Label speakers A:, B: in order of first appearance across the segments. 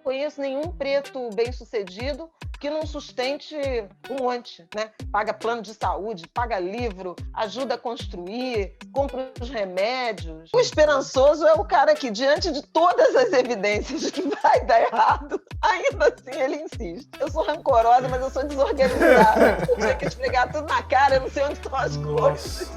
A: conheço nenhum preto bem-sucedido que não sustente um monte, né? Paga plano de saúde, paga livro, ajuda a construir, compra os remédios. O esperançoso é o cara que, diante de todas as evidências de que vai dar errado, ainda assim ele insiste. Eu sou rancorosa, mas eu sou desorganizada. Eu tinha que esfregar tudo na cara, eu não sei onde estão as coisas.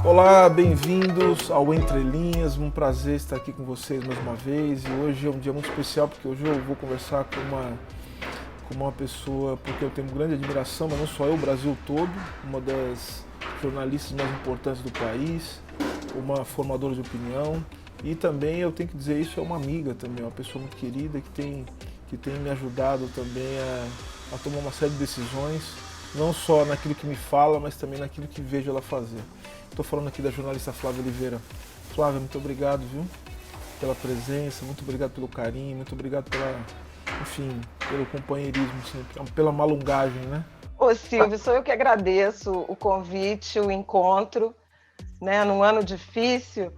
B: Olá, bem-vindos ao Entre Linhas, um prazer estar aqui com vocês mais uma vez. E hoje é um dia muito especial porque hoje eu vou conversar com uma pessoa porque eu tenho grande admiração, mas não só eu, o Brasil todo, uma das jornalistas mais importantes do país, uma formadora de opinião e também, eu tenho que dizer isso, é uma amiga também, uma pessoa muito querida que tem me ajudado também a tomar uma série de decisões, não só naquilo que me fala, mas também naquilo que vejo ela fazer. Estou falando aqui da jornalista Flávia Oliveira. Flávia, muito obrigado, viu? Pela presença, muito obrigado pelo carinho, muito obrigado pelo companheirismo, sempre, pela malungagem, né?
A: Ô Silvio, sou eu que agradeço o convite, o encontro, né? Num ano difícil,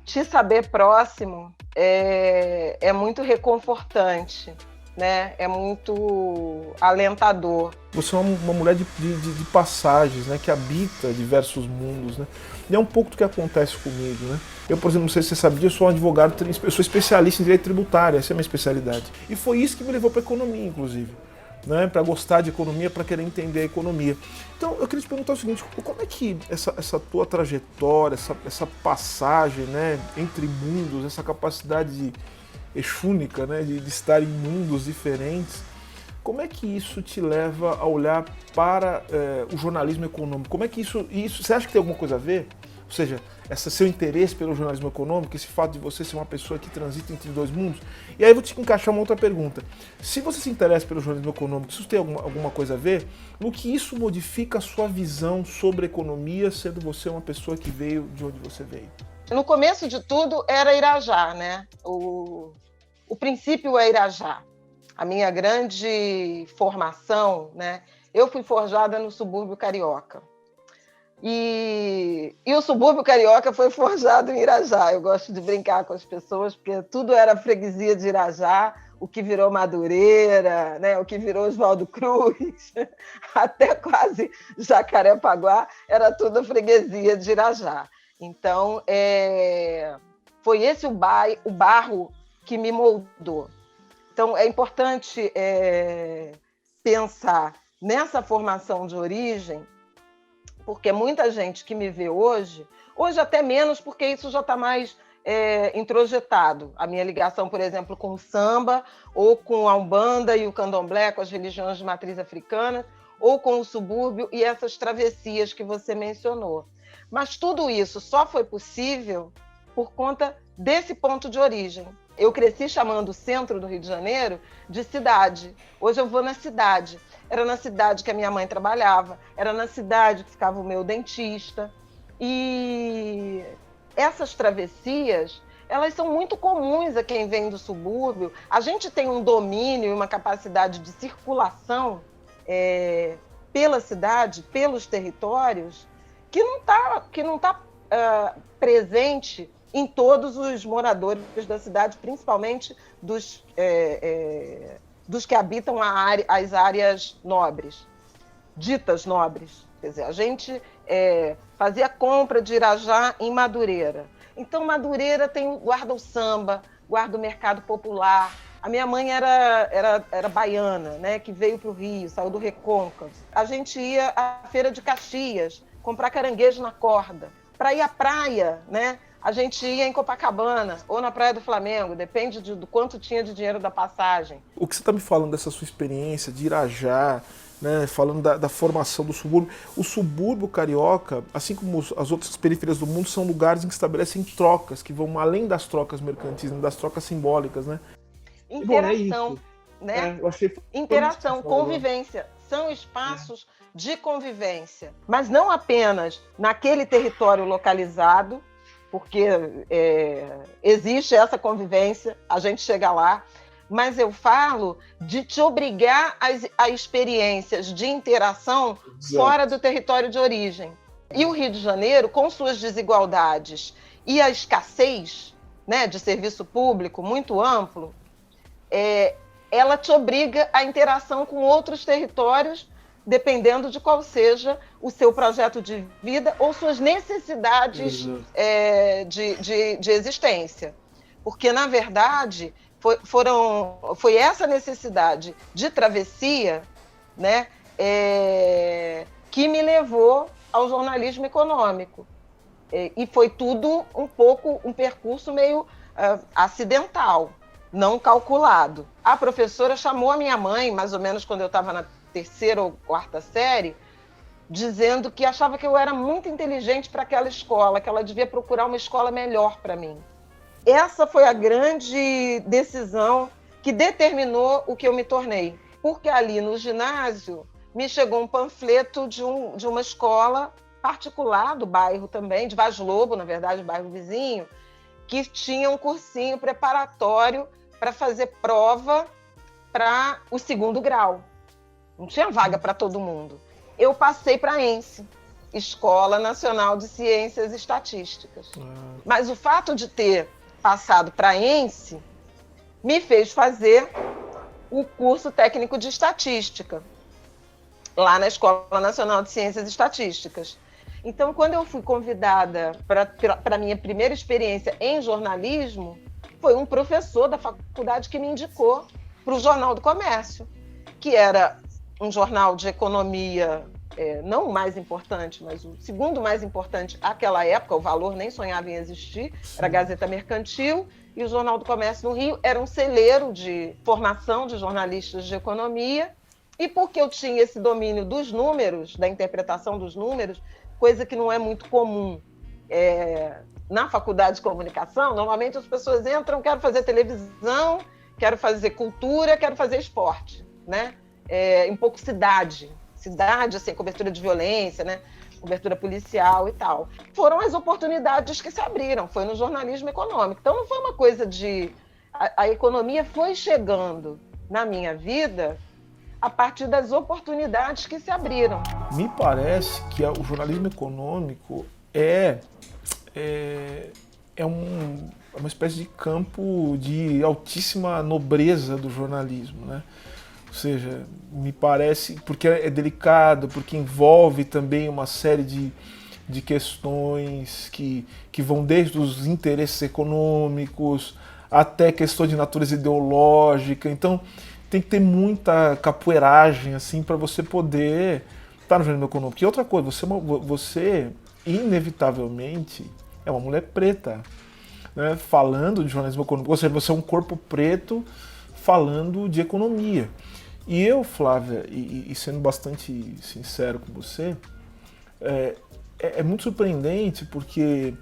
A: te saber próximo é muito reconfortante, né? É muito alentador.
B: Você é uma mulher de passagens, né? Que habita diversos mundos, né? E é um pouco do que acontece comigo, né? Eu, por exemplo, não sei se você sabia, eu sou um advogado, eu sou especialista em direito tributário, essa é a minha especialidade. E foi isso que me levou para a economia, inclusive, né? Para gostar de economia, para querer entender a economia. Então, eu queria te perguntar o seguinte, como é que essa tua trajetória, essa passagem, né, entre mundos, essa capacidade exúnica, né, de estar em mundos diferentes, como é que isso te leva a olhar para o jornalismo econômico? Como é que isso, você acha que tem alguma coisa a ver? Ou seja, esse seu interesse pelo jornalismo econômico, esse fato de você ser uma pessoa que transita entre dois mundos? E aí eu vou te encaixar uma outra pergunta. Se você se interessa pelo jornalismo econômico, isso tem alguma coisa a ver? No que isso modifica a sua visão sobre a economia, sendo você uma pessoa que veio de onde você veio?
A: No começo de tudo era Irajá, né? O princípio é Irajá. A minha grande formação, né? Eu fui forjada no subúrbio carioca. E o subúrbio carioca foi forjado em Irajá. Eu gosto de brincar com as pessoas, porque tudo era freguesia de Irajá, o que virou Madureira, né? O que virou Oswaldo Cruz, até quase Jacarepaguá, era tudo freguesia de Irajá. Então, foi esse o barro que me moldou. Então, é importante pensar nessa formação de origem, porque muita gente que me vê hoje até menos, porque isso já está mais introjetado. A minha ligação, por exemplo, com o samba, ou com a Umbanda e o Candomblé, com as religiões de matriz africana, ou com o subúrbio e essas travessias que você mencionou. Mas tudo isso só foi possível por conta desse ponto de origem. Eu cresci chamando o centro do Rio de Janeiro de cidade. Hoje eu vou na cidade. Era na cidade que a minha mãe trabalhava, era na cidade que ficava o meu dentista. E essas travessias, elas são muito comuns a quem vem do subúrbio. A gente tem um domínio e uma capacidade de circulação pela cidade, pelos territórios, que não está presente em todos os moradores da cidade, principalmente dos que habitam as áreas nobres, ditas nobres. Quer dizer, a gente fazia compra de Irajá em Madureira. Então, Madureira guarda o samba, guarda o mercado popular. A minha mãe era baiana, né, que veio para o Rio, saiu do Recôncavo. A gente ia à Feira de Caxias, comprar caranguejo na corda. Para ir à praia, né, a gente ia em Copacabana ou na Praia do Flamengo, depende do quanto tinha de dinheiro da passagem.
B: O que você está me falando dessa sua experiência de Irajá, né, falando da formação do subúrbio, o subúrbio carioca, assim como as outras periferias do mundo, são lugares em que estabelecem trocas, que vão além das trocas mercantis, das trocas simbólicas, né?
A: Interação, né?
B: Eu achei
A: interação, convivência. São espaços de convivência, mas não apenas naquele território localizado, porque existe essa convivência, a gente chega lá, mas eu falo de te obrigar a experiências de interação fora do território de origem. E o Rio de Janeiro, com suas desigualdades e a escassez, né, de serviço público muito amplo, ela te obriga à interação com outros territórios, dependendo de qual seja o seu projeto de vida ou suas necessidades de existência. Porque, na verdade, foi essa necessidade de travessia, né, que me levou ao jornalismo econômico. E foi tudo um percurso meio acidental, não calculado. A professora chamou a minha mãe, mais ou menos quando eu estava na 3ª ou 4ª série, dizendo que achava que eu era muito inteligente para aquela escola, que ela devia procurar uma escola melhor para mim. Essa foi a grande decisão que determinou o que eu me tornei. Porque ali no ginásio me chegou um panfleto de uma escola particular do bairro também, de Vaz Lobo, na verdade, o bairro vizinho, que tinha um cursinho preparatório para fazer prova para o 2º grau. Não tinha vaga para todo mundo. Eu passei para a ENSE, Escola Nacional de Ciências e Estatísticas. Mas o fato de ter passado para a ENSE me fez fazer o curso técnico de estatística, lá na Escola Nacional de Ciências e Estatísticas. Então, quando eu fui convidada para a minha primeira experiência em jornalismo, foi um professor da faculdade que me indicou para o Jornal do Comércio, que era um jornal de economia, não o mais importante, mas o 2º mais importante àquela época. O Valor nem sonhava em existir, era a Gazeta Mercantil, e o Jornal do Comércio no Rio era um celeiro de formação de jornalistas de economia. E porque eu tinha esse domínio dos números, da interpretação dos números, coisa que não é muito comum na faculdade de comunicação, normalmente as pessoas entram, quero fazer televisão, quero fazer cultura, quero fazer esporte, né? Um pouco cidade, assim, cobertura de violência, né? Cobertura policial e tal. Foram as oportunidades que se abriram, foi no jornalismo econômico. Então não foi uma coisa de... A economia foi chegando na minha vida a partir das oportunidades que se abriram.
B: Me parece que o jornalismo econômico é uma espécie de campo de altíssima nobreza do jornalismo, né? Ou seja, me parece, porque é delicado, porque envolve também uma série de questões que vão desde os interesses econômicos até questões de natureza ideológica. Então, tem que ter muita capoeiragem assim, para você poder estar no jornalismo econômico. E outra coisa, você inevitavelmente é uma mulher preta, né, falando de jornalismo econômico. Ou seja, você é um corpo preto falando de economia. E eu, Flávia, e sendo bastante sincero com você, é muito surpreendente porque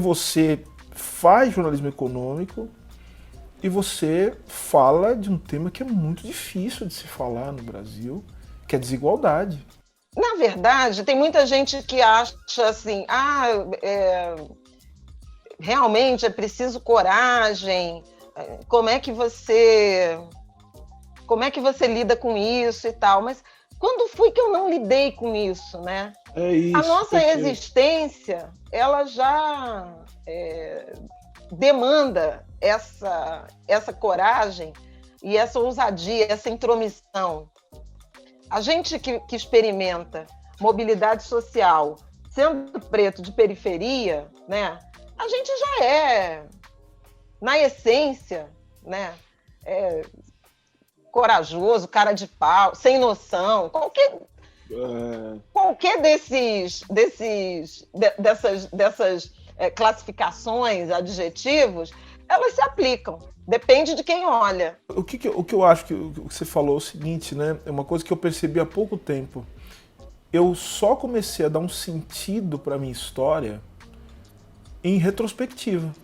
B: você faz jornalismo econômico e você fala de um tema que é muito difícil de se falar no Brasil, que é a desigualdade.
A: Na verdade, tem muita gente que acha assim, realmente é preciso coragem, como é que você lida com isso e tal, mas quando foi que eu não lidei com isso, né?
B: É isso,
A: a nossa existência, ela já demanda essa coragem e essa ousadia, essa intromissão. A gente que experimenta mobilidade social, sendo preto de periferia, né, a gente já é, na essência, né, corajoso, cara de pau, sem noção, qualquer dessas classificações, adjetivos, elas se aplicam. Depende de quem olha.
B: O que eu acho que você falou é o seguinte, né? É uma coisa que eu percebi há pouco tempo. Eu só comecei a dar um sentido para minha história em retrospectiva.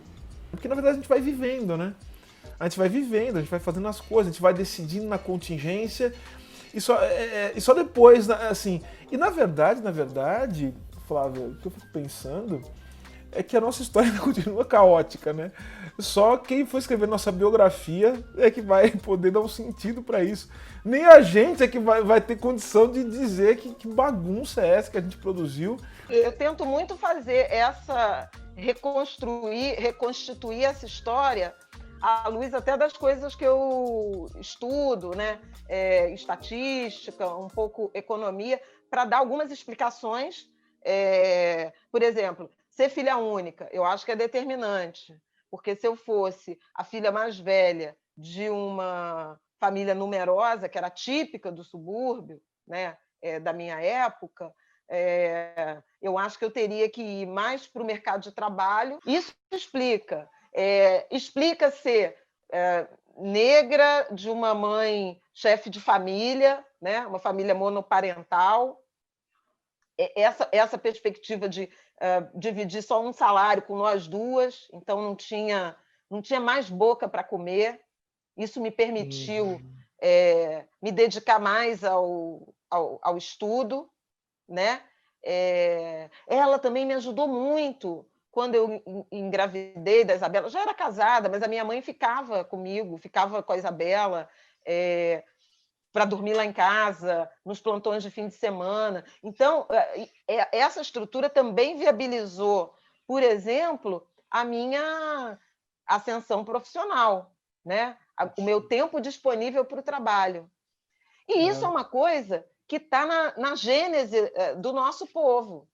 B: Porque, na verdade, a gente vai vivendo, né? A gente vai vivendo, a gente vai fazendo as coisas, a gente vai decidindo na contingência e só depois, assim... E, na verdade, Flávia, o que eu fico pensando é que a nossa história continua caótica, né? Só quem for escrever nossa biografia é que vai poder dar um sentido para isso. Nem a gente é que vai ter condição de dizer que bagunça é essa que a gente produziu.
A: Eu tento muito fazer reconstituir essa história à luz até das coisas que eu estudo, né? Estatística, um pouco economia, para dar algumas explicações. Por exemplo, ser filha única, eu acho que é determinante, porque se eu fosse a filha mais velha de uma família numerosa, que era típica do subúrbio, né, da minha época, eu acho que eu teria que ir mais para o mercado de trabalho. Isso explica ser negra, de uma mãe chefe de família, né, uma família monoparental. Essa perspectiva de dividir só um salário com nós duas, então não tinha mais boca para comer. Isso me permitiu me dedicar mais ao estudo, né? Ela também me ajudou muito quando eu engravidei da Isabela. Eu já era casada, mas a minha mãe ficava comigo, ficava com a Isabela, para dormir lá em casa, nos plantões de fim de semana. Então, essa estrutura também viabilizou, por exemplo, a minha ascensão profissional, né? O meu tempo disponível para o trabalho. E isso é uma coisa que está na gênese do nosso povo,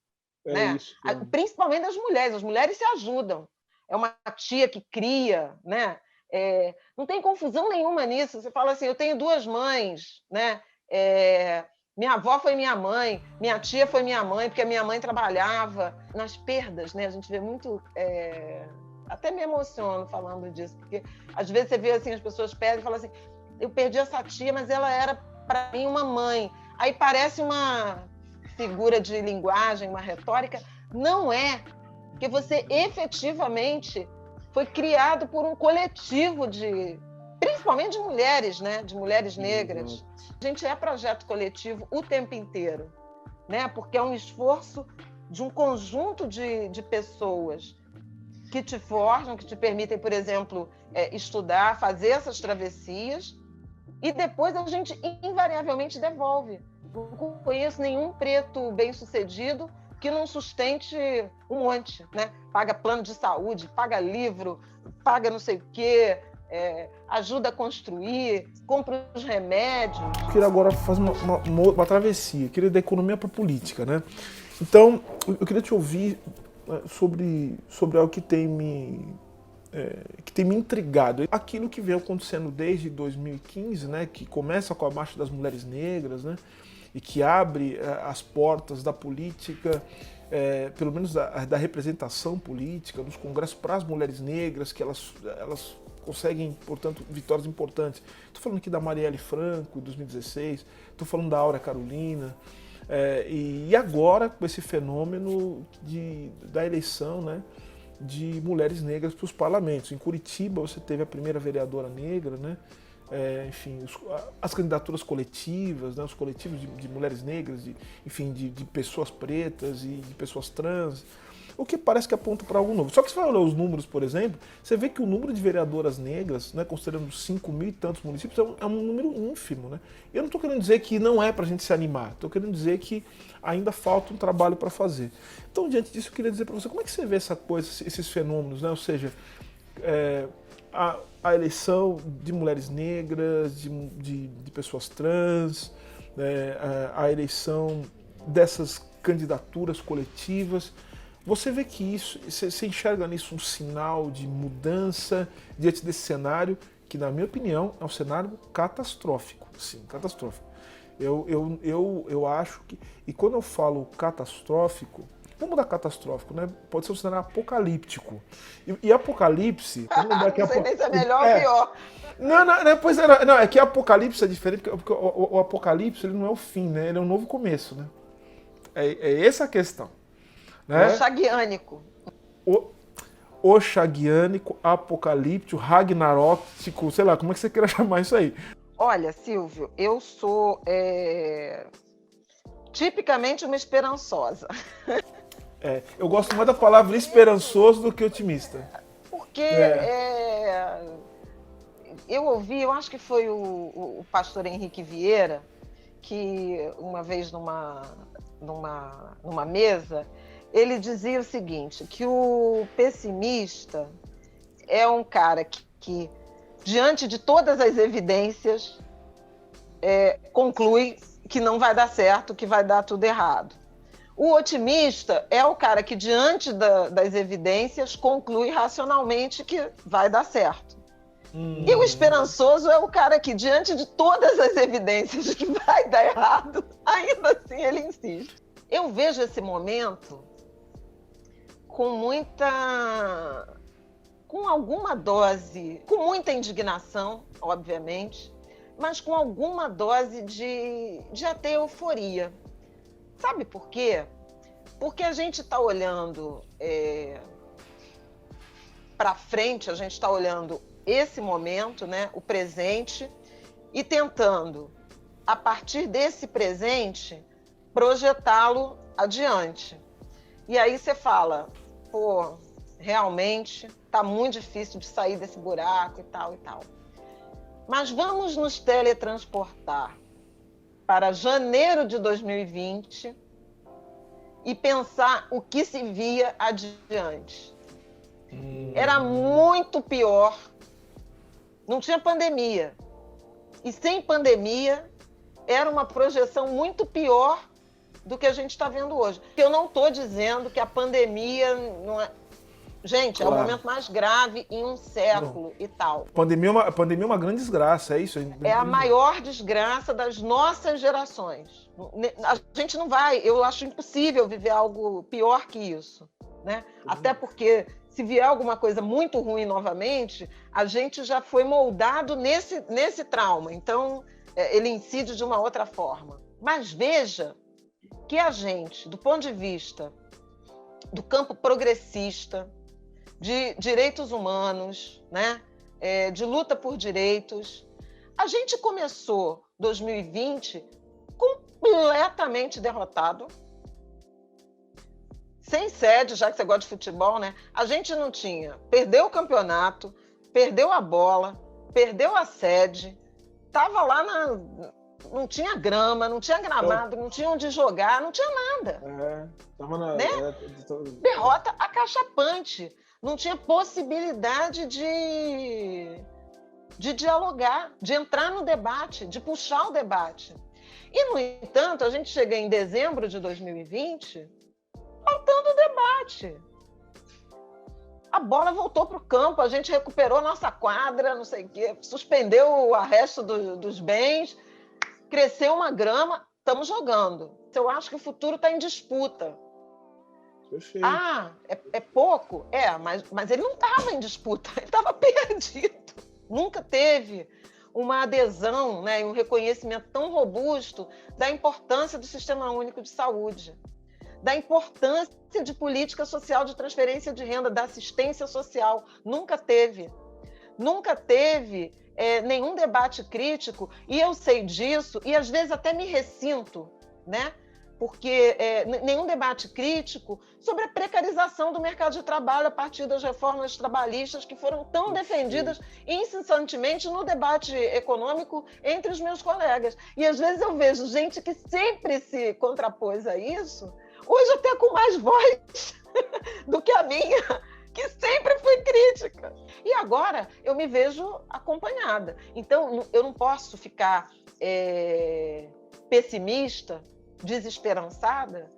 A: né?
B: Isso,
A: principalmente das mulheres. As mulheres se ajudam. É uma tia que cria, né? Não tem confusão nenhuma nisso. Você fala assim, eu tenho duas mães, né? Minha avó foi minha mãe, minha tia foi minha mãe, porque a minha mãe trabalhava. Nas perdas, né? A gente vê muito... Até me emociono falando disso, porque às vezes você vê assim, as pessoas perdem e falam assim, eu perdi essa tia, mas ela era, para mim, uma mãe. Aí parece uma figura de linguagem, uma retórica. Não é, porque você efetivamente foi criado por um coletivo principalmente de mulheres, né? De mulheres negras. A gente é projeto coletivo o tempo inteiro, né? Porque é um esforço de um conjunto de pessoas que te forjam, que te permitem, por exemplo, estudar, fazer essas travessias, e depois a gente invariavelmente devolve. Não conheço nenhum preto bem-sucedido que não sustente um monte, né? Paga plano de saúde, paga livro, paga não sei o quê, ajuda a construir, compra os remédios.
B: Eu queria agora fazer uma travessia, eu queria da economia para a política, né? Então, eu queria te ouvir sobre algo que tem me intrigado. Aquilo que vem acontecendo desde 2015, né, que começa com a Marcha das Mulheres Negras, né, e que abre as portas da política, pelo menos da representação política, dos congressos para as mulheres negras, que elas conseguem, portanto, vitórias importantes. Estou falando aqui da Marielle Franco, em 2016, estou falando da Áurea Carolina, e agora com esse fenômeno da eleição, né, de mulheres negras para os parlamentos. Em Curitiba você teve a primeira vereadora negra, né? Enfim, as candidaturas coletivas, né? Os coletivos de mulheres negras, de pessoas pretas e de pessoas trans, o que parece que aponta para algo novo. Só que se você vai olhar os números, por exemplo, você vê que o número de vereadoras negras, né, considerando 5.000 e tantos municípios, é um número ínfimo, né? Eu não estou querendo dizer que não é para a gente se animar, estou querendo dizer que ainda falta um trabalho para fazer. Então, diante disso, eu queria dizer para você, como é que você vê essa coisa, esses fenômenos, né? Ou seja, a eleição de mulheres negras, de pessoas trans, a eleição dessas candidaturas coletivas. Você vê que isso, você enxerga nisso um sinal de mudança diante desse cenário, que na minha opinião é um cenário catastrófico, sim, catastrófico. Eu acho que, e quando eu falo catastrófico, vamos mudar catastrófico, né? Pode ser um cenário apocalíptico. E apocalipse...
A: Não sei nem se é melhor ou pior.
B: Não, é que apocalipse é diferente, porque o apocalipse ele não é o fim, né? Ele é um novo começo, né? É essa a questão. Né?
A: Oxaguiânico.
B: Oxaguiânico, apocalíptico, ragnarótico, sei lá, como é que você queira chamar isso aí?
A: Olha, Silvio, eu sou tipicamente uma esperançosa.
B: Eu gosto mais da palavra esperançoso do que otimista.
A: Porque eu ouvi, eu acho que foi o pastor Henrique Vieira, que uma vez numa mesa, ele dizia o seguinte, que o pessimista é um cara que diante de todas as evidências, conclui que não vai dar certo, que vai dar tudo errado. O otimista é o cara que, diante das evidências, conclui racionalmente que vai dar certo. E o esperançoso é o cara que, diante de todas as evidências de que vai dar errado, ainda assim ele insiste. Eu vejo esse momento com alguma dose, com muita indignação, obviamente, mas com alguma dose de até euforia. Sabe por quê? Porque a gente está olhando para frente, a gente está olhando esse momento, né, o presente, e tentando, a partir desse presente, projetá-lo adiante. E aí você fala, pô, realmente está muito difícil de sair desse buraco e tal e tal. Mas vamos nos teletransportar para janeiro de 2020 e pensar o que se via adiante. Era muito pior. Não tinha pandemia. E sem pandemia, era uma projeção muito pior do que a gente está vendo hoje. Eu não estou dizendo que a pandemia não é... Gente, claro, é o momento mais grave em um século e tal.
B: A pandemia é uma grande desgraça, é isso?
A: É a maior desgraça das nossas gerações. A gente não vai, eu acho impossível viver algo pior que isso, né? Até porque, se vier alguma coisa muito ruim novamente, a gente já foi moldado nesse trauma. Então, ele incide de uma outra forma. Mas veja que a gente, do ponto de vista do campo progressista, de direitos humanos, né? De luta por direitos, a gente começou 2020 completamente derrotado, sem sede, já que você gosta de futebol, né? A gente não tinha, perdeu o campeonato, perdeu a bola, perdeu a sede, estava lá não tinha grama, não tinha gramado, não tinha onde jogar, não tinha nada. Né? Derrota acachapante. Não tinha possibilidade de dialogar, de entrar no debate, de puxar o debate. E, no entanto, a gente chega em dezembro de 2020, faltando o debate. A bola voltou para o campo, a gente recuperou nossa quadra, não sei o quê, suspendeu o arresto dos bens, cresceu uma grama, estamos jogando. Eu acho que o futuro está em disputa.
B: Perfeito.
A: É pouco? Mas ele não estava em disputa, ele estava perdido. Nunca teve uma adesão, né, e um reconhecimento tão robusto da importância do Sistema Único de Saúde, da importância de política social de transferência de renda, da assistência social. Nunca teve. Nunca teve nenhum debate crítico, e eu sei disso, e às vezes até me ressinto, né? Porque nenhum debate crítico sobre a precarização do mercado de trabalho a partir das reformas trabalhistas que foram tão defendidas incessantemente no debate econômico entre os meus colegas. E às vezes eu vejo gente que sempre se contrapôs a isso, hoje até com mais voz do que a minha, que sempre foi crítica. E agora eu me vejo acompanhada. Então eu não posso ficar pessimista, desesperançada,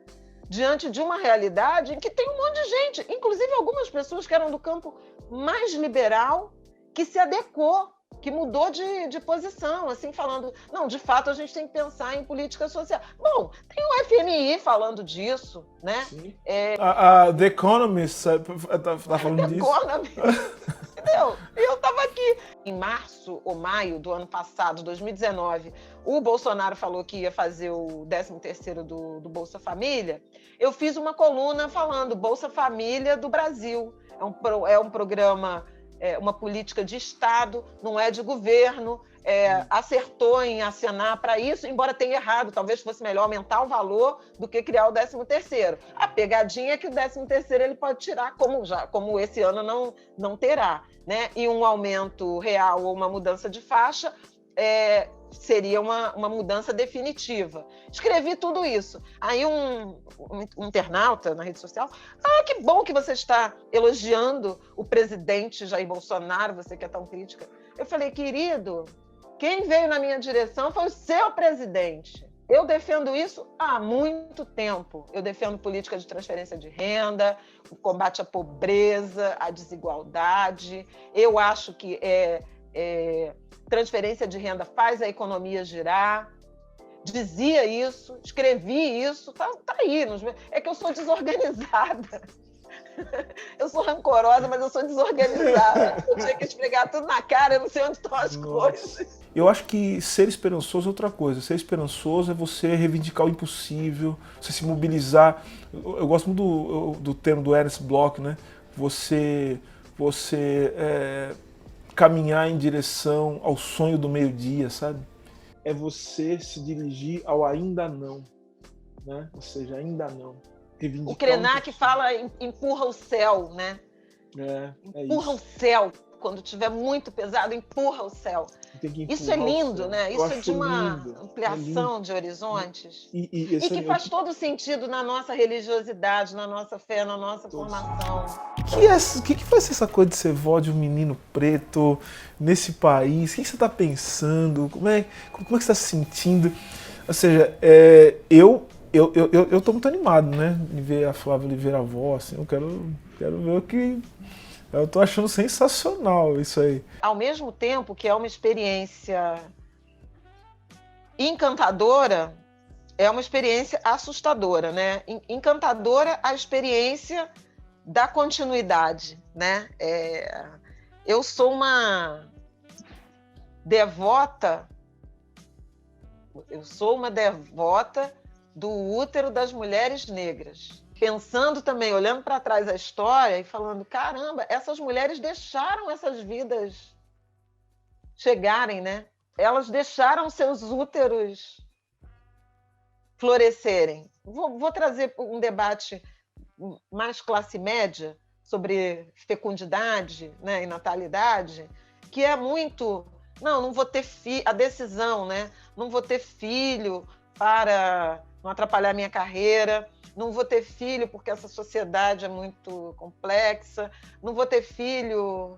A: diante de uma realidade em que tem um monte de gente, inclusive algumas pessoas que eram do campo mais liberal, que se adequou, que mudou de posição, assim, falando, não, de fato a gente tem que pensar em política social. Bom, tem o FMI falando disso, né?
B: The Economist tá falando disso.
A: The Economist. Entendeu? Eu estava aqui. Em março ou maio do ano passado, 2019, o Bolsonaro falou que ia fazer o 13º do Bolsa Família. Eu fiz uma coluna falando Bolsa Família do Brasil. É um programa, uma política de Estado, não é de governo, acertou em acenar para isso, embora tenha errado. Talvez fosse melhor aumentar o valor do que criar o 13º. A pegadinha é que o 13º ele pode tirar, como esse ano não terá, né? E um aumento real ou uma mudança de faixa seria uma mudança definitiva. Escrevi tudo isso. Aí um internauta na rede social, que bom que você está elogiando o presidente Jair Bolsonaro, você que é tão crítica. Eu falei, querido, quem veio na minha direção foi o seu presidente. Eu defendo isso há muito tempo. Eu defendo política de transferência de renda, o combate à pobreza, à desigualdade. Eu acho que transferência de renda faz a economia girar. Dizia isso, escrevi isso, tá aí. É que eu sou desorganizada. Eu sou rancorosa, mas eu sou desorganizada. Eu tinha que esfregar tudo na cara, eu não sei onde estão as coisas.
B: Eu acho que ser esperançoso é outra coisa. Ser esperançoso é você reivindicar o impossível, você se mobilizar. Eu gosto muito do termo do Ernst Bloch, né? Você caminhar em direção ao sonho do meio-dia, sabe? É você se dirigir ao ainda não, né? Ou seja, ainda não.
A: O Krenak fala empurra o céu, né? Empurra o céu. Quando estiver muito pesado, empurra o céu. Isso é lindo, né? Isso é de uma ampliação de horizontes. E que faz todo sentido na nossa religiosidade, na nossa fé, na nossa formação.
B: O que vai ser essa coisa de ser vó de um menino preto nesse país? O que você está pensando? Como é que você está se sentindo? Ou seja, eu tô muito animado, né? De ver a Flávia Oliveira avó, assim, eu quero ver o que... Eu tô achando sensacional isso aí.
A: Ao mesmo tempo que é uma experiência encantadora, é uma experiência assustadora, né? Encantadora a experiência da continuidade, né? Eu sou uma devota do útero das mulheres negras. Pensando também, olhando para trás a história e falando, caramba, essas mulheres deixaram essas vidas chegarem, né? Elas deixaram seus úteros florescerem. Vou trazer um debate mais classe média sobre fecundidade, né, e natalidade, que é muito... Não vou ter filho, a decisão, né? Não vou ter filho para não atrapalhar minha carreira. Não vou ter filho porque essa sociedade é muito complexa, não vou ter filho.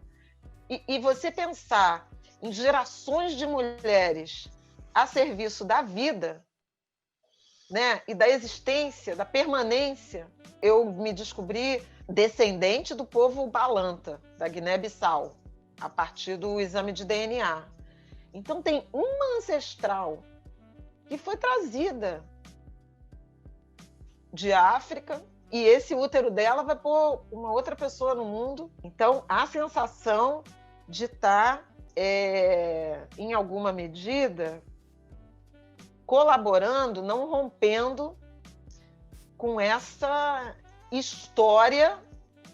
A: E você pensar em gerações de mulheres a serviço da vida, né, e da existência, da permanência. Eu me descobri descendente do povo Balanta, da Guiné-Bissau, a partir do exame de DNA. Então tem uma ancestral que foi trazida de África, e esse útero dela vai pôr uma outra pessoa no mundo. Então, a sensação de estar, em alguma medida, colaborando, não rompendo com essa história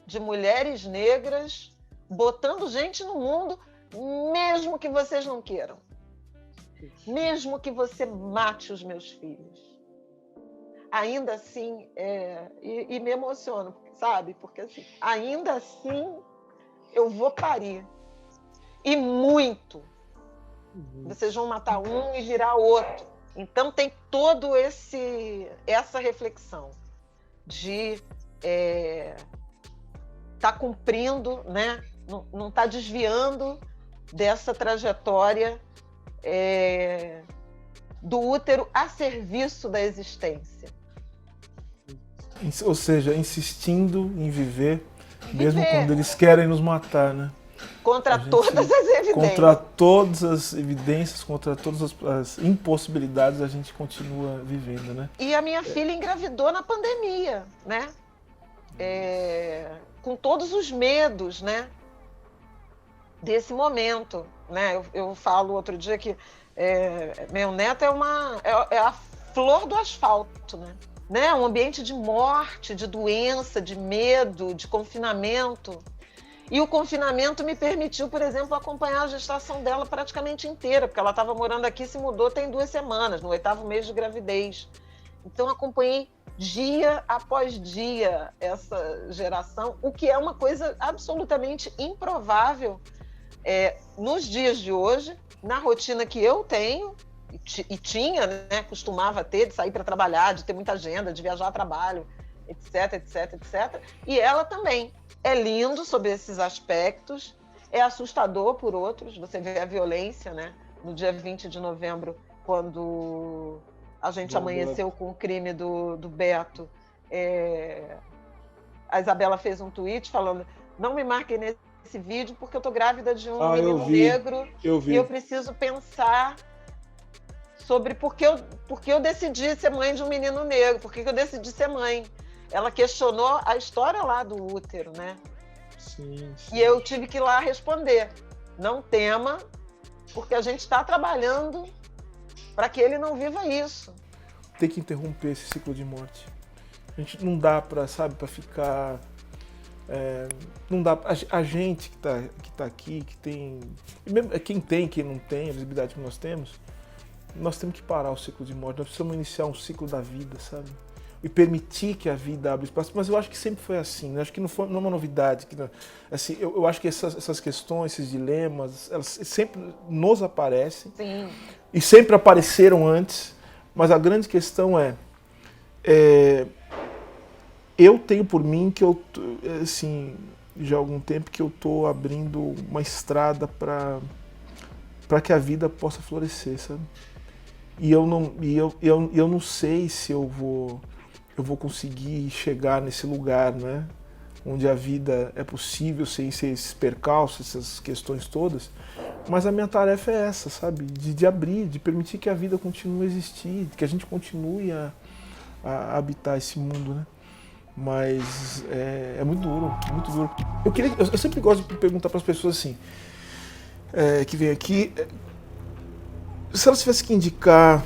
A: de mulheres negras botando gente no mundo, mesmo que vocês não queiram. Mesmo que você mate os meus filhos. Ainda assim, e me emociono, sabe? Porque assim, ainda assim eu vou parir. E muito. Vocês vão matar um e virar outro. Então tem todo essa reflexão de tá cumprindo, né? Não tá desviando dessa trajetória do útero a serviço da existência.
B: Ou seja, insistindo em viver, mesmo quando eles querem nos matar, né?
A: Contra todas as evidências.
B: Contra todas as evidências, contra todas as impossibilidades, a gente continua vivendo, né?
A: E a minha filha engravidou na pandemia, né? Com todos os medos, né? Desse momento, né? Eu falo outro dia que meu neto é a flor do asfalto, né? Um ambiente de morte, de doença, de medo, de confinamento. E o confinamento me permitiu, por exemplo, acompanhar a gestação dela praticamente inteira, porque ela estava morando aqui, se mudou tem 2 semanas, no 8º mês de gravidez. Então, acompanhei dia após dia essa geração, o que é uma coisa absolutamente improvável nos dias de hoje, na rotina que eu tenho e tinha, né, costumava ter, de sair para trabalhar, de ter muita agenda, de viajar a trabalho, etc, etc, etc. E ela também. É lindo sob esses aspectos, é assustador por outros. Você vê a violência, né? No dia 20 de novembro, quando a gente amanheceu com o crime do Beto, a Isabela fez um tweet falando: não me marquem nesse vídeo porque eu estou grávida de um menino negro e eu preciso pensar sobre por que eu decidi ser mãe de um menino negro, por que eu decidi ser mãe. Ela questionou a história lá do útero, né?
B: Sim.
A: E eu tive que ir lá responder. Não tema, porque a gente está trabalhando para que ele não viva isso.
B: Tem que interromper esse ciclo de morte. A gente não dá para, sabe, para ficar... não dá. A gente que tá aqui, que tem... Quem tem, quem não tem, a visibilidade que nós temos que parar o ciclo de morte. Nós precisamos iniciar um ciclo da vida, sabe? E permitir que a vida abra espaço. Mas eu acho que sempre foi assim, né? Acho que não é uma novidade. Assim, eu acho que essas questões, esses dilemas, elas sempre nos aparecem.
A: Sim.
B: E sempre apareceram antes. Mas a grande questão eu tenho por mim que eu, assim, já há algum tempo que eu estou abrindo uma estrada para que a vida possa florescer, sabe? E eu não sei se eu vou conseguir chegar nesse lugar, né? Onde a vida é possível sem esses percalços, essas questões todas. Mas a minha tarefa é essa, sabe? De abrir, de permitir que a vida continue a existir, que a gente continue a habitar esse mundo, né? Mas é muito duro, muito duro. Eu sempre gosto de perguntar para as pessoas assim, que vêm aqui, se elas tivessem que indicar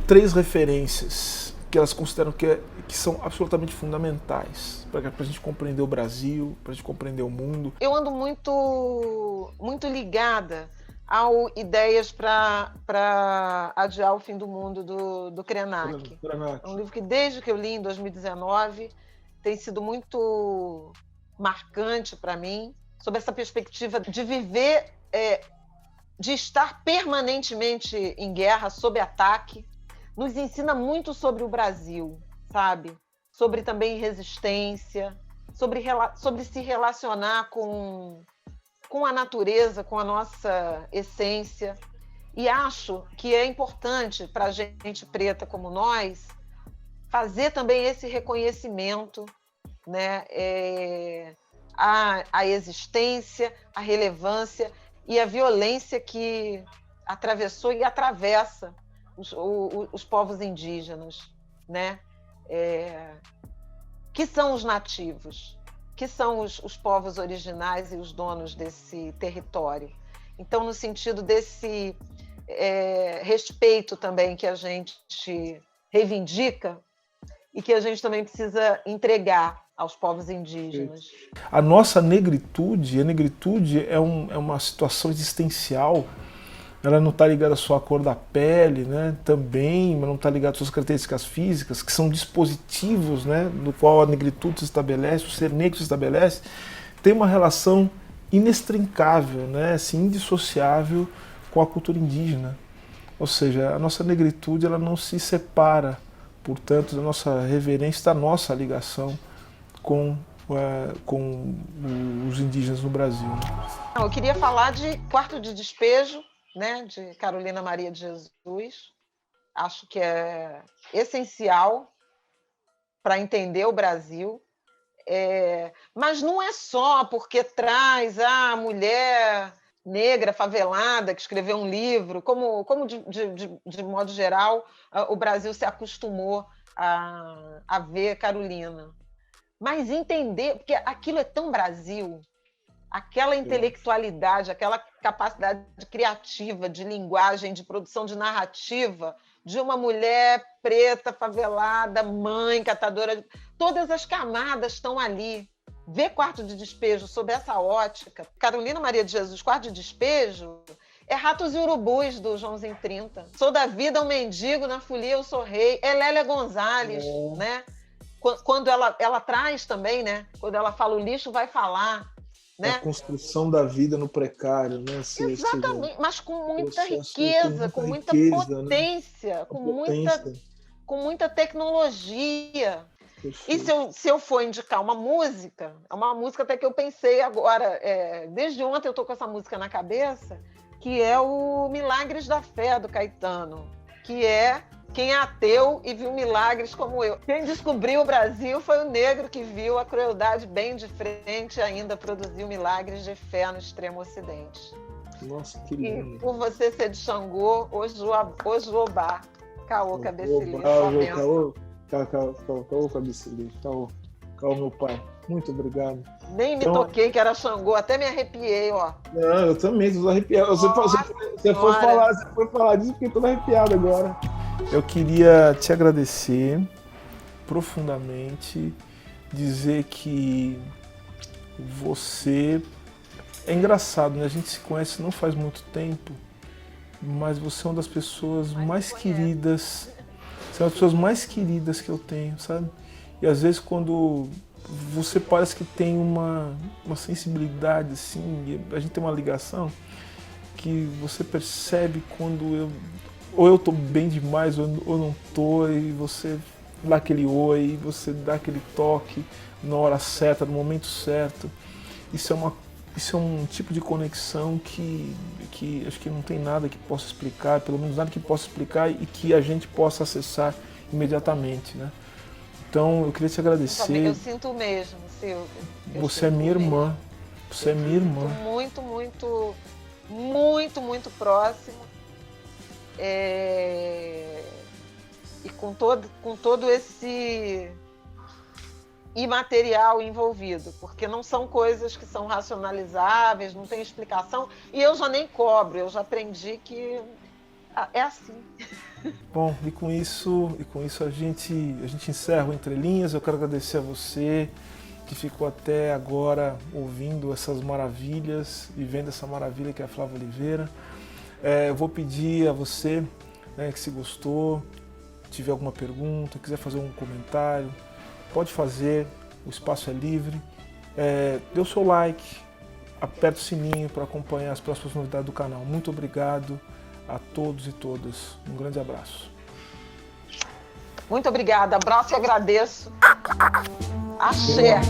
B: 3 referências que elas consideram que são absolutamente fundamentais para a gente compreender o Brasil, para a gente compreender o mundo.
A: Eu ando muito ligada ao Ideias para Adiar o Fim do Mundo, do Krenak. É um livro que, desde que eu li em 2019, tem sido muito marcante para mim, sob essa perspectiva de viver, de estar permanentemente em guerra, sob ataque. Nos ensina muito sobre o Brasil, sabe? Sobre também resistência, sobre se relacionar com a natureza, com a nossa essência. E acho que é importante para a gente preta como nós fazer também esse reconhecimento, né? A existência, a relevância e a violência que atravessou e atravessa os povos indígenas, né? Que são os nativos, que são os povos originais e os donos desse território. Então, no sentido desse respeito também que a gente reivindica e que a gente também precisa entregar aos povos indígenas.
B: A nossa negritude, é uma situação existencial. Ela não está ligada só à cor da pele, né? Também, mas não está ligada às suas características físicas, que são dispositivos, né? No qual a negritude se estabelece, o ser negro se estabelece. Tem uma relação inextrincável, né? Assim, indissociável com a cultura indígena. Ou seja, a nossa negritude ela não se separa, portanto, da nossa reverência, da nossa ligação com os indígenas no Brasil. Né?
A: Eu queria falar de Quarto de Despejo, né, de Carolina Maria de Jesus. Acho que é essencial para entender o Brasil. Mas não é só porque traz a mulher negra, favelada, que escreveu um livro, como de modo geral, o Brasil se acostumou a ver Carolina. Mas entender, porque aquilo é tão Brasil, aquela intelectualidade, aquela capacidade criativa, de linguagem, de produção de narrativa, de uma mulher preta, favelada, mãe, catadora, todas as camadas estão ali. ver Quarto de Despejo sob essa ótica, Carolina Maria de Jesus, Quarto de Despejo, é Ratos e Urubus, do Joãozinho 30. Sou da vida um mendigo, na folia eu sou rei. É Lélia Gonzalez, né? Quando ela traz também, né? Quando ela fala o lixo vai falar, né?
B: A construção da vida no precário, né?
A: Exatamente, mas com muita
B: riqueza,
A: com muita
B: né?
A: potência, com muita tecnologia. Perfeito. E se eu for indicar uma música, é uma música até que eu pensei agora, desde ontem eu tô com essa música na cabeça, que é o Milagres da Fé, do Caetano, que é quem é ateu e viu milagres como eu. Quem descobriu o Brasil foi o negro que viu a crueldade bem de frente e ainda produziu milagres de fé no extremo ocidente.
B: Nossa, que lindo.
A: E por você ser de Xangô, Ojuobá, Caô Cabecilê.
B: Caô Cabecilê, Caô meu pai. Muito obrigado.
A: Nem me toquei que era Xangô, até me arrepiei, ó.
B: Não, eu também, tô arrepiado. Você foi falar disso, fiquei todo arrepiado agora. Eu queria te agradecer profundamente, dizer que você... É engraçado, né? A gente se conhece não faz muito tempo, mas você é uma das pessoas mais queridas, você é uma das pessoas mais queridas que eu tenho, sabe? E às vezes quando você parece que tem uma sensibilidade, assim, a gente tem uma ligação que você percebe quando ou eu tô bem demais ou não tô, e você dá aquele oi, você dá aquele toque na hora certa, no momento certo. Isso é um tipo de conexão que acho que não tem nada que possa explicar, pelo menos nada que possa explicar e que a gente possa acessar imediatamente, né? Então, eu queria te agradecer.
A: Eu sinto mesmo, Silvio.
B: Você é minha irmã. Você é minha irmã.
A: Muito, muito, muito, muito próximo. E com todo esse imaterial envolvido, porque não são coisas que são racionalizáveis, não tem explicação, e eu já nem cobro, eu já aprendi que é assim.
B: Bom, e com isso a gente encerra o Entre Linhas. Eu quero agradecer a você que ficou até agora ouvindo essas maravilhas e vendo essa maravilha que é a Flávia Oliveira. Eu vou pedir a você, né, que se gostou, tiver alguma pergunta, quiser fazer um comentário, pode fazer, o espaço é livre. Dê o seu like, aperte o sininho para acompanhar as próximas novidades do canal. Muito obrigado a todos e todas. Um grande abraço.
A: Muito obrigada, abraço e agradeço. Axé!